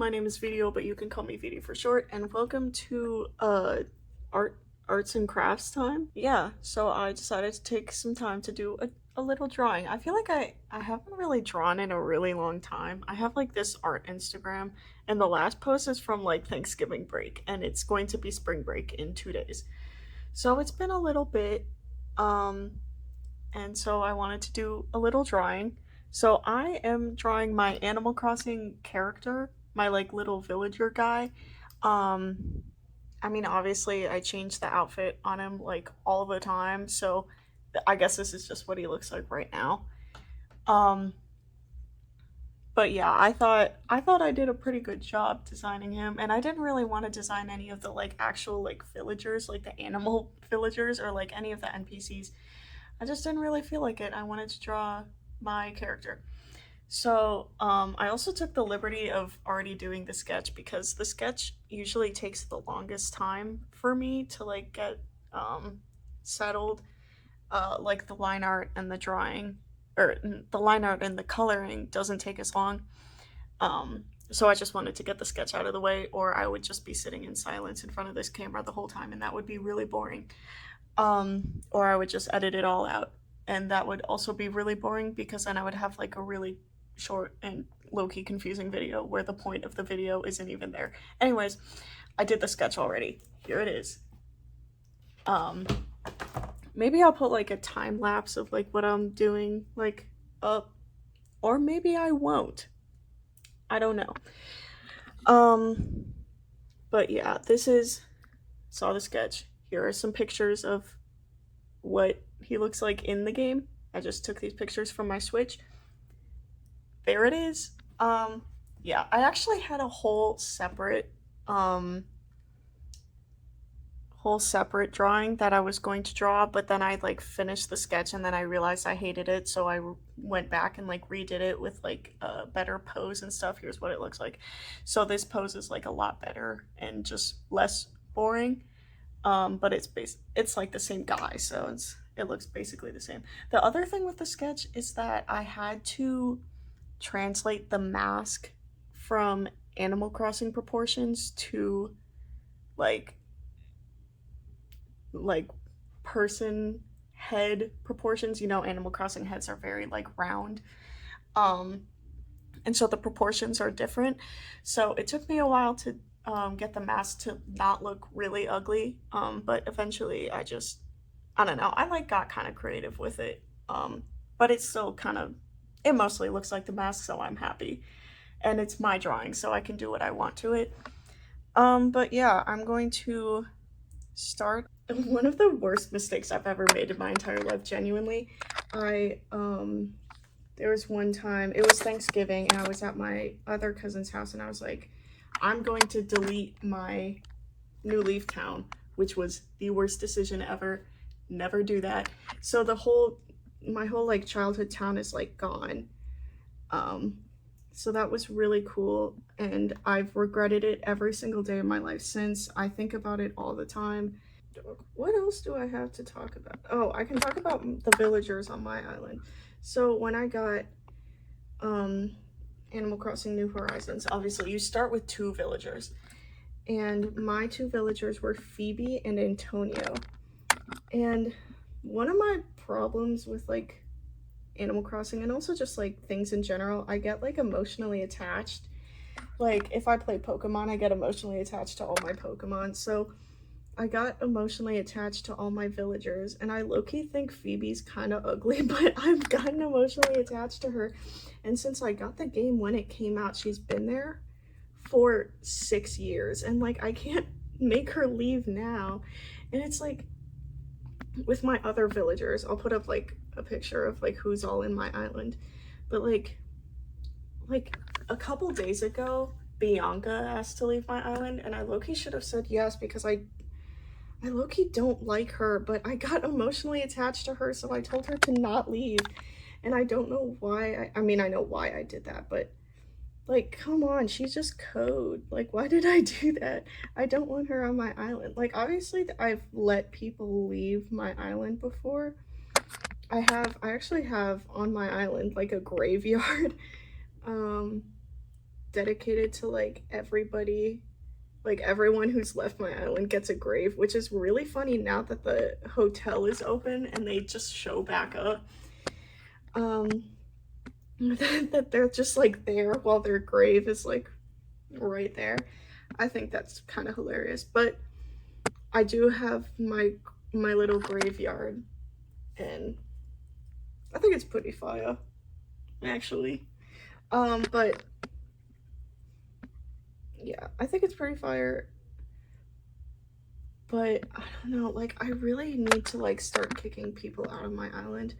my name is Video, but you can call me Video for short, and welcome to arts and crafts time. Yeah, so I decided to take some time to do a little drawing. I feel like I haven't really drawn in a really long time. I have like this art Instagram, and the last post is from like Thanksgiving break, and it's going to be spring break in 2 days. So it's been a little bit, um, and so I wanted to do a little drawing. So I am drawing my Animal Crossing character, my like little villager guy. Um, I mean, obviously, I change the outfit on him like all the time, so I guess this is just what he looks like right now. Um, but yeah, I thought I did a pretty good job designing him, and I didn't really want to design any of the like actual like villagers, like the animal villagers, or like any of the NPCs. I just didn't really feel like it. I wanted to draw my character. So I also took the liberty of already doing the sketch because the sketch usually takes the longest time for me to like get um, settled. Like the line art and the drawing, or the line art and the coloring doesn't take as long. So I just wanted to get the sketch out of the way, or I would just be sitting in silence in front of this camera the whole time, and that would be really boring. Or I would just edit it all out, and that would also be really boring because then I would have like a really short and low-key confusing video where the point of the video isn't even there. Anyways, I did the sketch already. Here it is. Um, Maybe I'll put like a time lapse of like what I'm doing like up, or maybe I won't. I don't know. Um, but yeah, this is saw the sketch. Here are some pictures of what he looks like in the game. I just took these pictures from my Switch. There it is. Yeah, I actually had a um whole separate drawing that I was going to draw, but then I like finished the sketch and then I realized I hated it, so went back and like redid it with like a better pose and stuff. Here's what it looks like. So this pose is like a lot better and just less boring. But it's like the same guy, so it looks basically the same. The other thing with the sketch is that I had to translate the mask from Animal Crossing proportions to like like person head proportions. You know, Animal Crossing heads are very like round. Um and so the proportions are different. So it took me a while to get the mask to not look really ugly. But eventually I don't know, I like got kind of creative with it. But it's still kind of, it mostly looks like the mask, so I'm happy. And it's my drawing, so I can do what I want to it. But yeah, I'm going to start. One of the worst mistakes I've ever made in my entire life, genuinely. I There was one time, it was Thanksgiving, and I was at my other cousin's house, and I was like, I'm going to delete my New Leaf Town, which was the worst decision ever. Never do that. So my whole like childhood town is like gone. Um, so that was really cool, and I've regretted it every single day of my life since. I think about it all the time. What else do I have to talk about? Oh, I can talk about the villagers on my island. So when I got um Animal Crossing New Horizons, obviously you start with two villagers. And my two villagers were Phoebe and Antonio. And one of my problems with like Animal Crossing, and also just like things in general, I get like emotionally attached. Like if I play Pokemon, I get emotionally attached to all my Pokemon. So I got emotionally attached to all my villagers, and I low-key think Phoebe's kind of ugly, but I've gotten emotionally attached to her. And since I got the game when it came out, she's been there for 6 years, and like I can't make her leave now. And it's like with my other villagers, I'll put up like a picture of like who's all in my island. But like a couple days ago, Bianca asked to leave my island, and I low-key should have said yes because I low-key don't like her, but I got emotionally attached to her, so I told her to not leave. And I don't know why. I mean, I know why I did that, but like, come on, she's just code. Like, why did I do that? I don't want her on my island. Like, obviously, I've let people leave my island before. I actually have on my island like a graveyard. Um, dedicated to like everybody, like everyone who's left my island gets a grave, which is really funny now that the hotel is open and they just show back up. That they're just like there while their grave is like right there. I think that's kind of hilarious. But I do have my little graveyard, and I think it's pretty fire, actually. But yeah, I think it's pretty fire. But I don't know, like I really need to like start kicking people out of my island.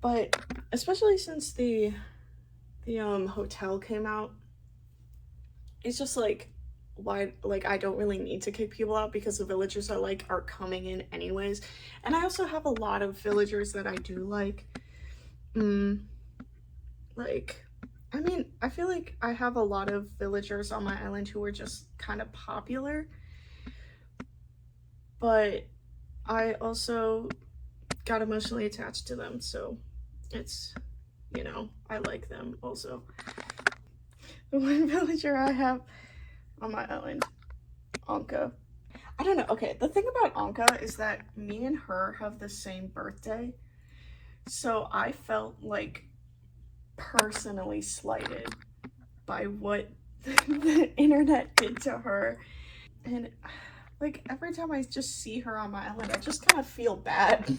But especially since the hotel came out, it's just like why, like I don't really need to kick people out because the villagers are coming in anyways. And I also have a lot of villagers that I do like. Mm, like I mean, I feel like I have a lot of villagers on my island who are just kind of popular, but I also got emotionally attached to them, so it's, I like them also. The one villager I have on my island, Anka. I don't know. Okay, the thing about Anka is that me and her have the same birthday, so I felt like personally slighted by what the internet did to her. And like every time I just see her on my island, I just kind of feel bad.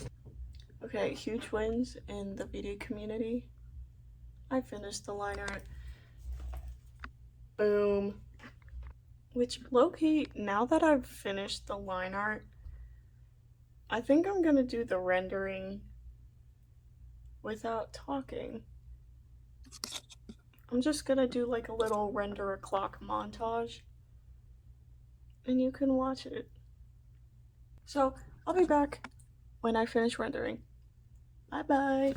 Okay, huge wins in the video community. I finished the line art. Boom. Which, low-key, now that I've finished the line art, I think I'm gonna do the rendering without talking. I'm just gonna do like a little render a clock montage, and you can watch it. So, I'll be back when I finish rendering. Bye bye!